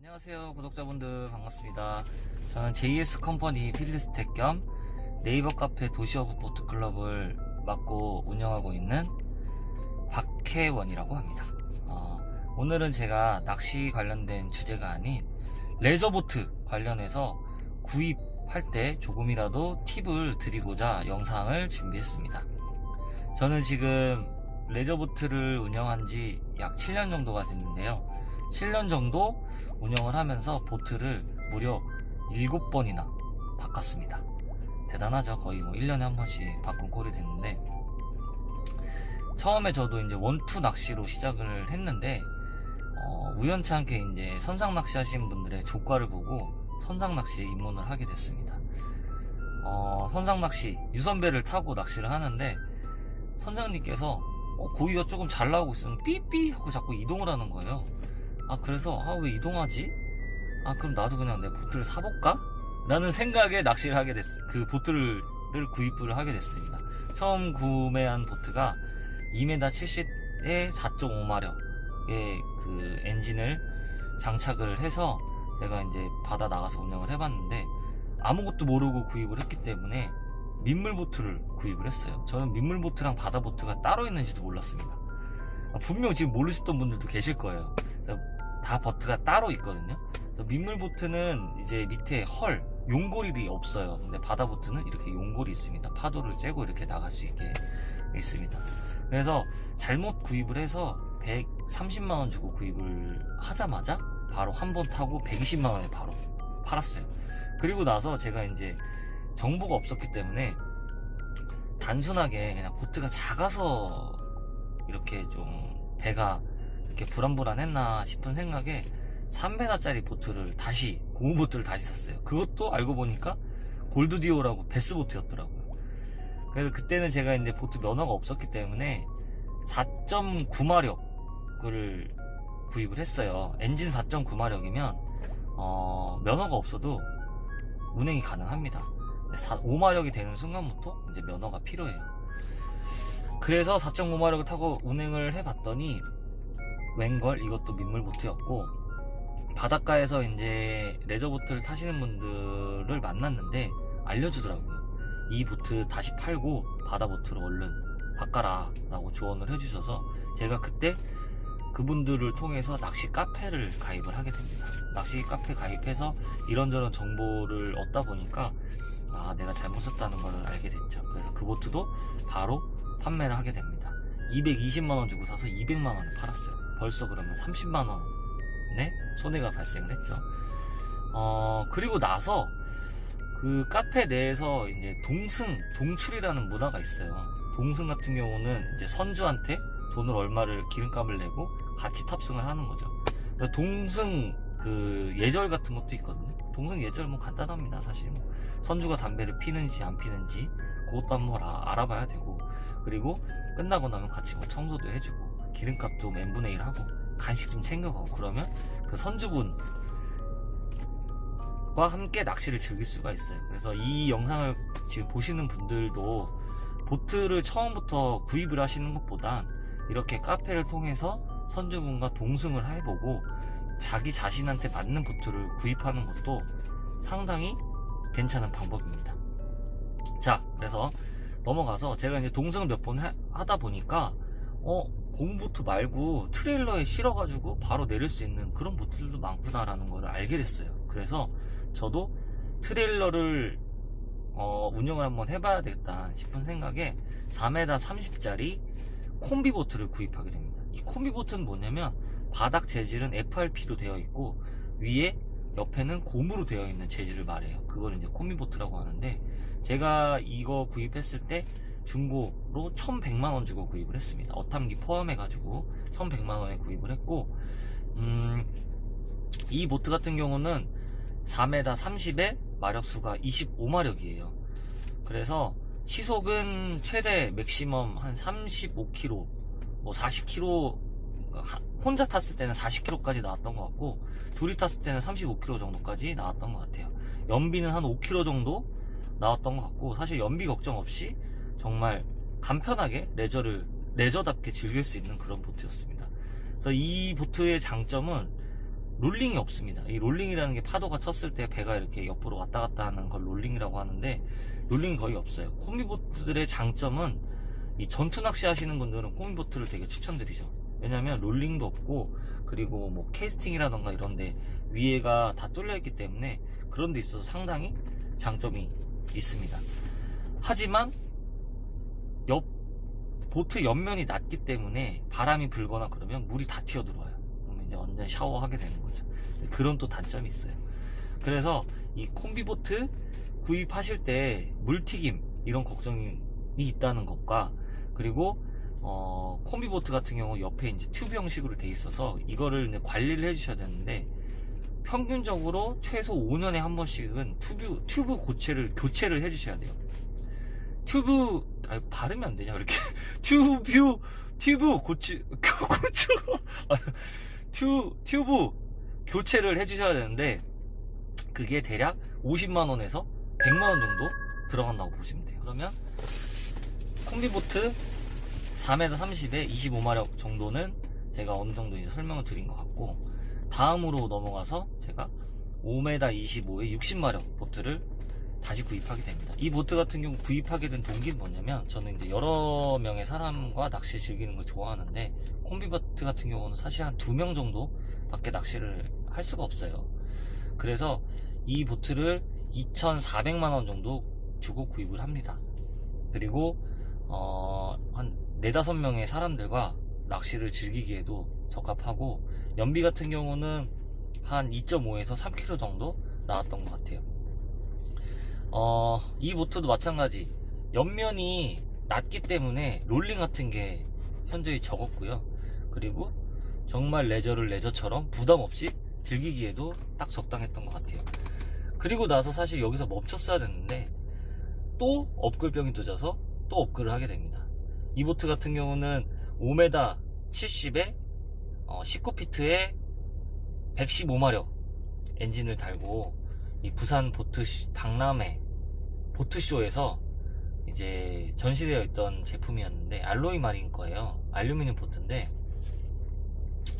안녕하세요 구독자분들, 반갑습니다. 저는 JS 컴퍼니 필드스택 겸 네이버 카페 도시어부 보트클럽을 맡고 운영하고 있는 박혜원이라고 합니다. 오늘은 제가 낚시 관련된 주제가 아닌 레저보트 관련해서 구입할 때 조금이라도 팁을 드리고자 영상을 준비했습니다. 저는 지금 레저보트를 운영한 지 약 7년 정도가 됐는데요. 7년 정도 운영을 하면서 보트를 무려 7번이나 바꿨습니다. 대단하죠. 거의 1년에 한 번씩 바꾼 꼴이 됐는데, 처음에 저도 이제 원투 낚시로 시작을 했는데, 우연치 않게 이제 선상 낚시 하시는 분들의 조과를 보고 선상 낚시에 입문을 하게 됐습니다. 선상 낚시, 유선배를 타고 낚시를 하는데, 선장님께서 고기가 조금 잘 나오고 있으면 삐삐 하고 자꾸 이동을 하는 거예요. 그래서 왜 이동하지? 그럼 나도 그냥 내 보트를 사볼까? 라는 생각에 낚시를 하게 됐어요. 그 보트를 구입을 하게 됐습니다. 처음 구매한 보트가 2m 70에 4.5마력의 그 엔진을 장착을 해서 제가 이제 바다 나가서 운영을 해봤는데, 아무것도 모르고 구입을 했기 때문에 민물보트를 구입을 했어요. 저는 민물보트랑 바다보트가 따로 있는지도 몰랐습니다. 분명 지금 모르셨던 분들도 계실 거예요. 다 보트가 따로 있거든요. 그래서 민물보트는 이제 밑에 용고리이 없어요. 근데 바다보트는 이렇게 용고리 있습니다. 파도를 쬐고 이렇게 나갈 수 있게 있습니다. 그래서 잘못 구입을 해서 130만원 주고 구입을 하자마자 바로 한 번 타고 120만원에 바로 팔았어요. 그리고 나서 제가 이제 정보가 없었기 때문에 단순하게 그냥 보트가 작아서 이렇게 좀 배가 이렇게 불안불안했나 싶은 생각에 3m짜리 보트를 고무보트를 다시 샀어요. 그것도 알고 보니까 골드디오라고 베스보트였더라고요. 그래서 그때는 제가 이제 보트 면허가 없었기 때문에 4.9마력을 구입을 했어요. 엔진 4.9마력이면 면허가 없어도 운행이 가능합니다. 5마력이 되는 순간부터 이제 면허가 필요해요. 그래서 4.5마력을 타고 운행을 해봤더니 웬걸 이것도 민물보트였고, 바닷가에서 이제 레저보트를 타시는 분들을 만났는데 알려주더라고요. 이 보트 다시 팔고 바다보트로 얼른 바꿔라 라고 조언을 해주셔서, 제가 그때 그분들을 통해서 낚시 카페를 가입을 하게 됩니다. 낚시 카페 가입해서 이런저런 정보를 얻다 보니까 내가 잘못 썼다는 걸 알게 됐죠. 그래서 그 보트도 바로 판매를 하게 됩니다. 220만원 주고 사서 200만원에 팔았어요. 벌써 그러면 30만원의 손해가 발생을 했죠. 그리고 나서 그 카페 내에서 이제 동출이라는 문화가 있어요. 동승 같은 경우는 이제 선주한테 돈을 얼마를 기름값을 내고 같이 탑승을 하는 거죠. 동승 그 예절 같은 것도 있거든요. 동승 예절 간단합니다. 사실 선주가 담배를 피는지 안 피는지 그것도 한번 알아봐야 되고, 그리고 끝나고 나면 같이 청소도 해주고 기름값도 n분의 1 하고 간식 좀 챙겨가고, 그러면 그 선주분과 함께 낚시를 즐길 수가 있어요. 그래서 이 영상을 지금 보시는 분들도 보트를 처음부터 구입을 하시는 것보단 이렇게 카페를 통해서 선주분과 동승을 해보고 자기 자신한테 맞는 보트를 구입하는 것도 상당히 괜찮은 방법입니다. 자, 그래서 넘어가서 제가 이제 동승을 몇 번 하다 보니까 고무보트 말고 트레일러에 실어가지고 바로 내릴 수 있는 그런 보트들도 많구나라는 걸 알게 됐어요. 그래서 저도 트레일러를 운영을 한번 해봐야 되겠다 싶은 생각에 4m 30짜리 콤비보트를 구입하게 됩니다. 이 콤비보트는 뭐냐면 바닥 재질은 FRP로 되어 있고 옆에는 고무로 되어 있는 재질을 말해요. 그걸 이제 콤비보트라고 하는데, 제가 이거 구입했을 때 중고로 1100만원 주고 구입을 했습니다. 어탐기 포함해가지고 1100만원에 구입을 했고, 이 보트 같은 경우는 4m 30에 마력수가 25마력이에요. 그래서 시속은 최대 맥시멈 한 35km, 40km, 혼자 탔을 때는 40km까지 나왔던 것 같고, 둘이 탔을 때는 35km 정도까지 나왔던 것 같아요. 연비는 한 5km 정도 나왔던 것 같고, 사실 연비 걱정 없이 정말 간편하게 레저답게 즐길 수 있는 그런 보트였습니다. 그래서 이 보트의 장점은 롤링이 없습니다. 이 롤링이라는 게 파도가 쳤을 때 배가 이렇게 옆으로 왔다 갔다 하는 걸 롤링이라고 하는데, 롤링이 거의 없어요. 콤비보트들의 장점은, 이 전투 낚시 하시는 분들은 콤비보트를 되게 추천드리죠. 왜냐면 롤링도 없고, 그리고 뭐 캐스팅이라던가 이런데 위에가 다 뚫려 있기 때문에 그런 데 있어서 상당히 장점이 있습니다. 하지만 보트 옆면이 낮기 때문에 바람이 불거나 그러면 물이 다 튀어들어와요. 그러면 이제 완전 샤워하게 되는 거죠. 그런 또 단점이 있어요. 그래서 이 콤비보트 구입하실 때 물튀김 이런 걱정이 있다는 것과, 그리고 콤비보트 같은 경우 옆에 이제 튜브 형식으로 돼 있어서 이거를 이제 관리를 해주셔야 되는데, 평균적으로 최소 5년에 한 번씩은 튜브 교체를 해주셔야 돼요. 발음이 안 되냐, 이렇게. 튜브 교체를 해주셔야 되는데, 그게 대략 50만원에서 100만원 정도 들어간다고 보시면 돼요. 그러면, 콤비보트 4m 30에 25마력 정도는 제가 어느 정도 이제 설명을 드린 것 같고, 다음으로 넘어가서 제가 5m 25에 60마력 보트를 다시 구입하게 됩니다. 이 보트 같은 경우 구입하게 된 동기는 뭐냐면, 저는 이제 여러 명의 사람과 낚시 즐기는 걸 좋아하는데, 콤비보트 같은 경우는 사실 한 2명 정도 밖에 낚시를 할 수가 없어요. 그래서 이 보트를 2,400만원 정도 주고 구입을 합니다. 그리고 한 4-5명의 사람들과 낚시를 즐기기에도 적합하고, 연비 같은 경우는 한 2.5에서 3kg 정도 나왔던 것 같아요. 이 보트도 마찬가지, 옆면이 낮기 때문에 롤링 같은 게 현저히 적었고요. 그리고 정말 레저를 레저처럼 부담 없이 즐기기에도 딱 적당했던 것 같아요. 그리고 나서 사실 여기서 멈췄어야 됐는데, 또 업글병이 도져서 또 업글을 하게 됩니다. 이 보트 같은 경우는 5m 70에 19피트에 115마력 엔진을 달고, 이 부산 박람회 보트쇼에서 이제 전시되어 있던 제품이었는데, 알로이 마린 거예요. 알루미늄 보트인데,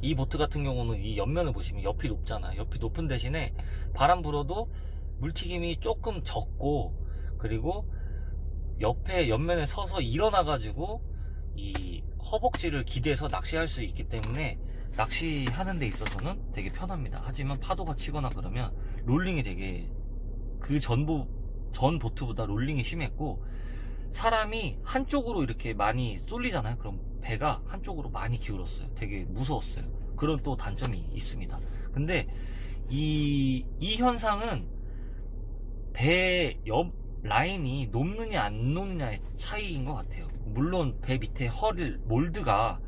이 보트 같은 경우는 이 옆면을 보시면 옆이 높잖아요. 옆이 높은 대신에 바람 불어도 물튀김이 조금 적고, 그리고 옆면에 서서 일어나가지고 이 허벅지를 기대서 낚시할 수 있기 때문에 낚시하는 데 있어서는 되게 편합니다. 하지만 파도가 치거나 그러면 롤링이 되게, 전 보트보다 롤링이 심했고, 사람이 한쪽으로 이렇게 많이 쏠리잖아요. 그럼 배가 한쪽으로 많이 기울었어요. 되게 무서웠어요. 그런 또 단점이 있습니다. 근데 이 현상은 배 옆 라인이 높느냐 안 높느냐의 차이인 것 같아요. 물론 배 밑에 몰드가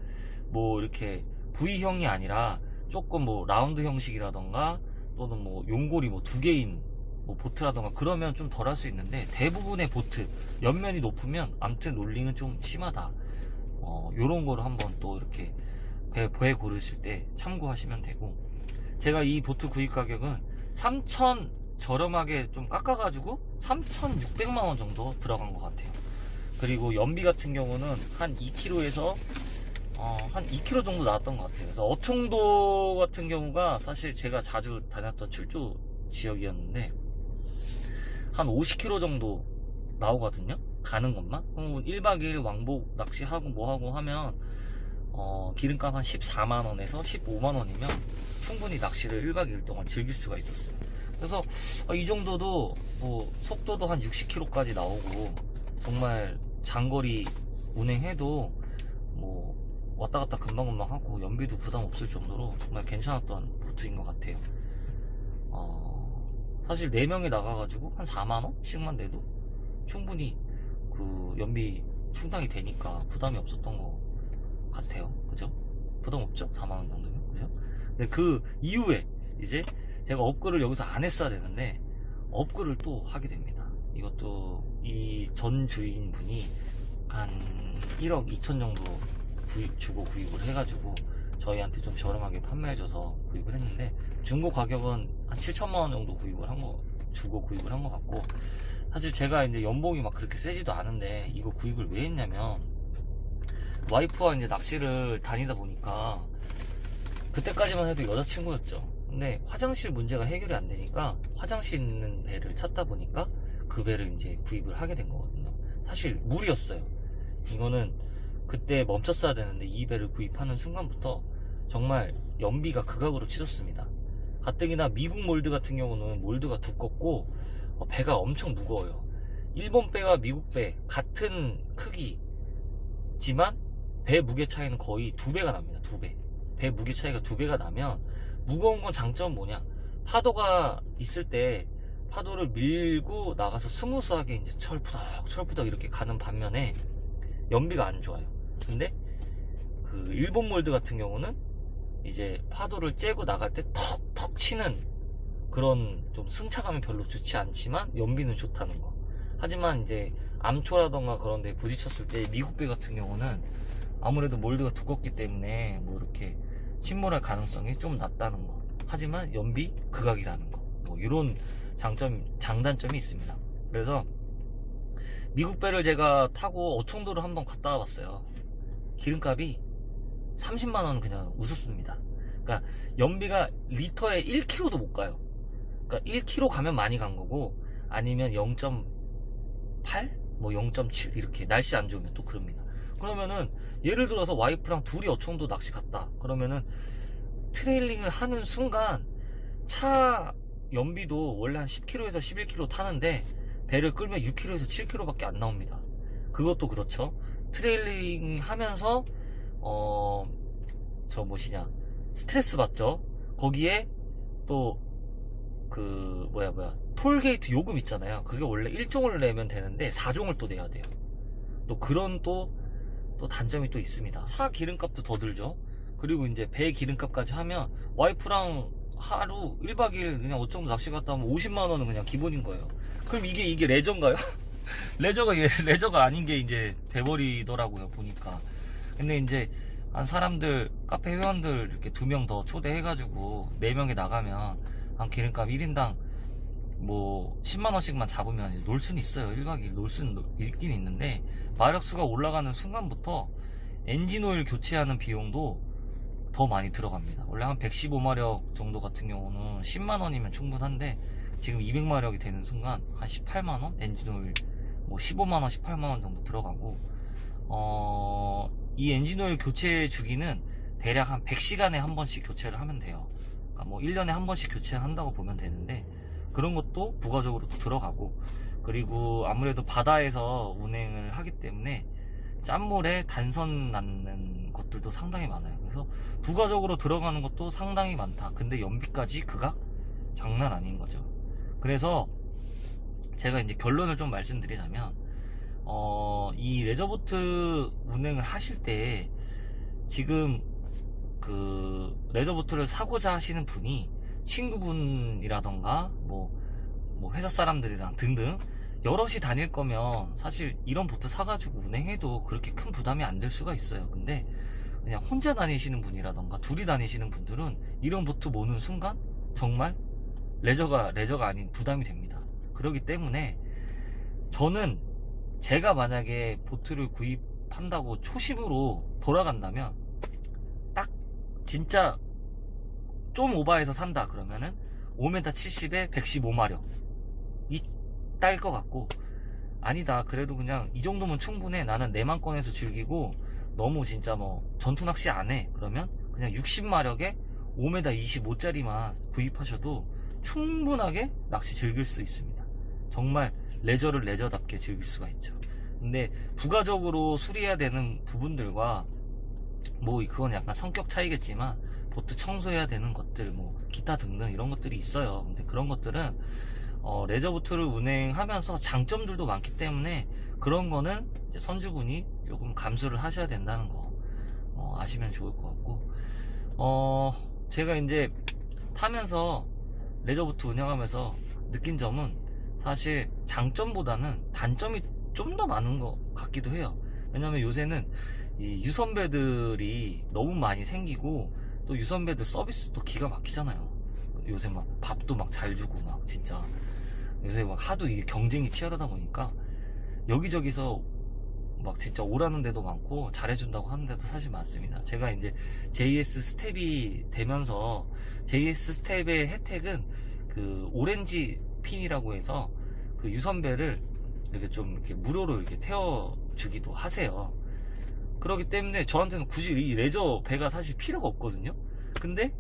뭐 이렇게 V형이 아니라 조금 뭐 라운드 형식이라던가, 또는 뭐 용골이 뭐 2개인 뭐 보트라던가 그러면 좀 덜 할 수 있는데, 대부분의 보트 옆면이 높으면 암튼 롤링은 좀 심하다. 요런 거를 한번 또 이렇게 배 고르실 때 참고하시면 되고, 제가 이 보트 구입 가격은 3,000 저렴하게 좀 깎아가지고 3,600만원 정도 들어간 것 같아요. 그리고 연비 같은 경우는 한 2kg에서 한 2kg 정도 나왔던 것 같아요. 그래서 어촌도 같은 경우가 사실 제가 자주 다녔던 출조 지역이었는데, 한 50kg 정도 나오거든요. 가는 것만. 1박 2일 왕복 낚시하고 뭐하고 하면 기름값 한 14만원에서 15만원이면 충분히 낚시를 1박 2일 동안 즐길 수가 있었어요. 그래서 이 정도도 뭐 속도도 한 60km까지 나오고, 정말 장거리 운행해도 뭐 왔다 갔다 금방금방 하고 연비도 부담 없을 정도로 정말 괜찮았던 보트인 것 같아요. 사실 4명이 나가가지고 한 4만원씩만 내도 충분히 그 연비 충당이 되니까 부담이 없었던 것 같아요. 그죠? 부담 없죠? 4만원 정도면. 그죠? 근데 그 이후에 이제 제가 업글을 여기서 안 했어야 되는데, 업글을 또 하게 됩니다. 이것도 이 전 주인분이 한 1억 2천 정도 주고 구입을 해가지고 저희한테 좀 저렴하게 판매해줘서 구입을 했는데, 중고 가격은 한 7천만원 정도 주고 구입을 한 것 같고, 사실 제가 이제 연봉이 막 그렇게 세지도 않은데 이거 구입을 왜 했냐면, 와이프와 이제 낚시를 다니다 보니까, 그때까지만 해도 여자친구였죠. 근데 화장실 문제가 해결이 안 되니까 화장실 있는 배를 찾다 보니까 그 배를 이제 구입을 하게 된 거거든요. 사실 무리였어요. 이거는 그때 멈췄어야 되는데 이 배를 구입하는 순간부터 정말 연비가 극악으로 치솟습니다. 가뜩이나 미국 몰드 같은 경우는 몰드가 두껍고 배가 엄청 무거워요. 일본 배와 미국 배 같은 크기지만 배 무게 차이는 거의 2배가 납니다. 2배. 배 무게 차이가 2배가 나면 무거운 건 장점은 뭐냐? 파도가 있을 때 파도를 밀고 나가서 스무스하게 이제 철푸덕 이렇게 가는 반면에 연비가 안 좋아요. 근데 그 일본 몰드 같은 경우는 이제 파도를 째고 나갈 때 턱턱 치는 그런 좀 승차감이 별로 좋지 않지만 연비는 좋다는 거. 하지만 이제 암초라던가 그런 데 부딪혔을 때 미국 배 같은 경우는 아무래도 몰드가 두껍기 때문에 뭐 이렇게 침몰할 가능성이 좀 낮다는 거. 하지만 연비 극악이라는 거. 뭐 이런 장단점이 있습니다. 그래서 미국 배를 제가 타고 어청도를 한번 갔다 와봤어요. 기름값이 30만원은 그냥 우습습니다. 그러니까 연비가 리터에 1km도 못 가요. 그러니까 1km 가면 많이 간 거고 아니면 0.8? 뭐 0.7 이렇게 날씨 안 좋으면 또 그럽니다. 그러면은 예를 들어서 와이프랑 둘이 어청도 낚시 갔다. 그러면은 트레일링을 하는 순간 차 연비도 원래 한 10km에서 11km 타는데 배를 끌면 6km에서 7km밖에 안 나옵니다. 그것도 그렇죠. 트레일링 하면서 저 뭐시냐 스트레스 받죠. 거기에 또 그 톨게이트 요금 있잖아요. 그게 원래 1종을 내면 되는데 4종을 또 내야 돼요. 또 그런 또 단점이 또 있습니다. 차 기름값도 더 들죠. 그리고 이제 배 기름값까지 하면 와이프랑 하루 1박 2일 그냥 어쩌면 낚시 갔다 오면 50만원은 그냥 기본인 거예요. 그럼 이게 레저인가요? 레저가 아닌 게 이제 돼버리더라고요, 보니까. 근데 이제 한 사람들, 카페 회원들 이렇게 2명 더 초대해가지고 4명이 나가면 한 기름값 1인당 뭐 10만원씩만 잡으면 놀 수는 있어요. 1박 2일 놀 수는 있긴 있는데 마력수가 올라가는 순간부터 엔진오일 교체하는 비용도 더 많이 들어갑니다. 원래 한 115마력 정도 같은 경우는 10만원이면 충분한데 지금 200마력이 되는 순간 한 18만원? 엔진오일 뭐 15만원, 18만원 정도 들어가고 이 엔진오일 교체 주기는 대략 한 100시간에 한 번씩 교체를 하면 돼요. 그러니까 뭐 1년에 한 번씩 교체를 한다고 보면 되는데 그런 것도 부가적으로 또 들어가고 그리고 아무래도 바다에서 운행을 하기 때문에 짠물에 단선 낳는 것들도 상당히 많아요. 그래서 부가적으로 들어가는 것도 상당히 많다. 근데 연비까지 그가 장난 아닌 거죠. 그래서 제가 이제 결론을 좀 말씀드리자면 이 레저보트 운행을 하실 때 지금 그 레저보트를 사고자 하시는 분이 친구분이라던가 뭐 회사 사람들이랑 등등 여럿이 다닐 거면 사실 이런 보트 사가지고 운행해도 그렇게 큰 부담이 안 될 수가 있어요. 근데 그냥 혼자 다니시는 분이라던가 둘이 다니시는 분들은 이런 보트 모는 순간 정말 레저가 아닌 부담이 됩니다. 그렇기 때문에 저는 제가 만약에 보트를 구입한다고 초심으로 돌아간다면 딱 진짜 좀 오버해서 산다 그러면은 5m 70에 115마력 이 딸 것 같고 아니다 그래도 그냥 이 정도면 충분해 나는 내만 꺼내서 즐기고 너무 진짜 뭐 전투 낚시 안 해 그러면 그냥 60마력에 5m 25짜리만 구입하셔도 충분하게 낚시 즐길 수 있습니다. 정말 레저를 레저답게 즐길 수가 있죠. 근데 부가적으로 수리해야 되는 부분들과 뭐 그건 약간 성격 차이겠지만 보트 청소해야 되는 것들 뭐 기타 등등 이런 것들이 있어요. 근데 그런 것들은 레저보트를 운행하면서 장점들도 많기 때문에 그런 거는 이제 선주분이 조금 감수를 하셔야 된다는 거 아시면 좋을 것 같고 제가 이제 타면서 레저보트 운영하면서 느낀 점은 사실 장점보다는 단점이 좀 더 많은 것 같기도 해요. 왜냐면 요새는 이 유선배들이 너무 많이 생기고 또 유선배들 서비스도 기가 막히잖아요. 요새 막 밥도 막 잘 주고 막 진짜 요새 막 하도 이게 경쟁이 치열하다 보니까 여기저기서 막 진짜 오라는 데도 많고 잘해준다고 하는 데도 사실 많습니다. 제가 이제 JS 스텝이 되면서 JS 스텝의 혜택은 그 오렌지 핀이라고 해서 그 유선배를 이렇게 좀 이렇게 무료로 이렇게 태워주기도 하세요. 그렇기 때문에 저한테는 굳이 이 레저 배가 사실 필요가 없거든요. 근데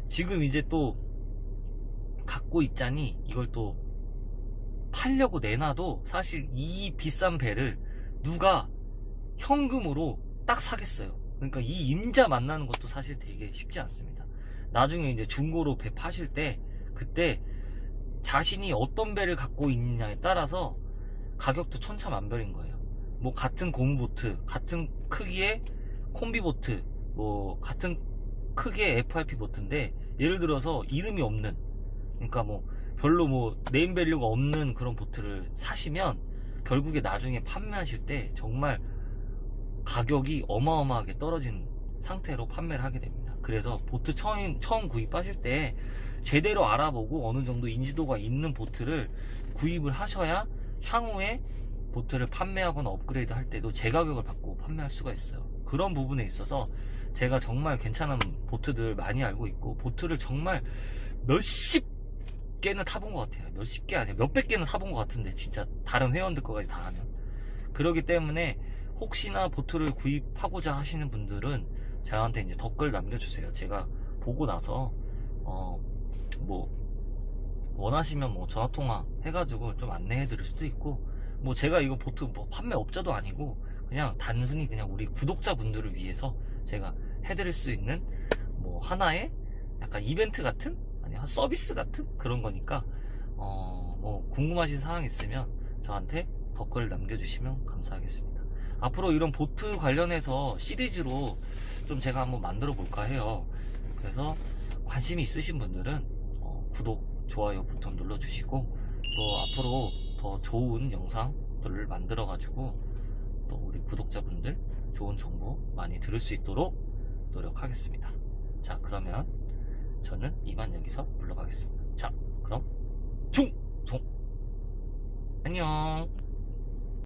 지금 이제 또 갖고 있자니 이걸 또 팔려고 내놔도 사실 이 비싼 배를 누가 현금으로 딱 사겠어요. 그러니까 이 임자 만나는 것도 사실 되게 쉽지 않습니다. 나중에 이제 중고로 배 파실 때 그때 자신이 어떤 배를 갖고 있느냐에 따라서 가격도 천차만별인 거예요. 뭐 같은 고무보트, 같은 크기의 콤비보트, 뭐 같은 크기의 FRP 보트인데 예를 들어서 이름이 없는, 그러니까 뭐 별로 뭐 네임밸류가 없는 그런 보트를 사시면 결국에 나중에 판매하실 때 정말 가격이 어마어마하게 떨어진 상태로 판매를 하게 됩니다. 그래서 보트 처음 구입하실 때 제대로 알아보고 어느 정도 인지도가 있는 보트를 구입을 하셔야 향후에 보트를 판매하거나 업그레이드 할 때도 제 가격을 받고 판매할 수가 있어요. 그런 부분에 있어서 제가 정말 괜찮은 보트들 많이 알고 있고, 보트를 정말 몇십 개는 타본 것 같아요. 몇십 개 아니에요. 몇백 개는 타본 것 같은데, 진짜 다른 회원들 거까지 다 하면. 그렇기 때문에 혹시나 보트를 구입하고자 하시는 분들은 저한테 이제 댓글 남겨주세요. 제가 보고 나서 뭐 원하시면 뭐 전화통화 해가지고 좀 안내해 드릴 수도 있고, 뭐 제가 이거 보트 뭐 판매업자도 아니고 그냥 단순히 그냥 우리 구독자분들을 위해서 제가 해드릴 수 있는 뭐 하나의 약간 이벤트 같은, 아니 서비스 같은 그런 거니까 뭐 궁금하신 사항 있으면 저한테 댓글 남겨주시면 감사하겠습니다. 앞으로 이런 보트 관련해서 시리즈로 좀 제가 한번 만들어 볼까 해요. 그래서 관심이 있으신 분들은 구독, 좋아요 버튼 눌러주시고, 또 앞으로 더 좋은 영상들을 만들어 가지고 또 우리 구독자분들 좋은 정보 많이 들을 수 있도록 노력하겠습니다. 자, 그러면 저는 이만 여기서 물러가겠습니다. 자, 그럼 중종 안녕.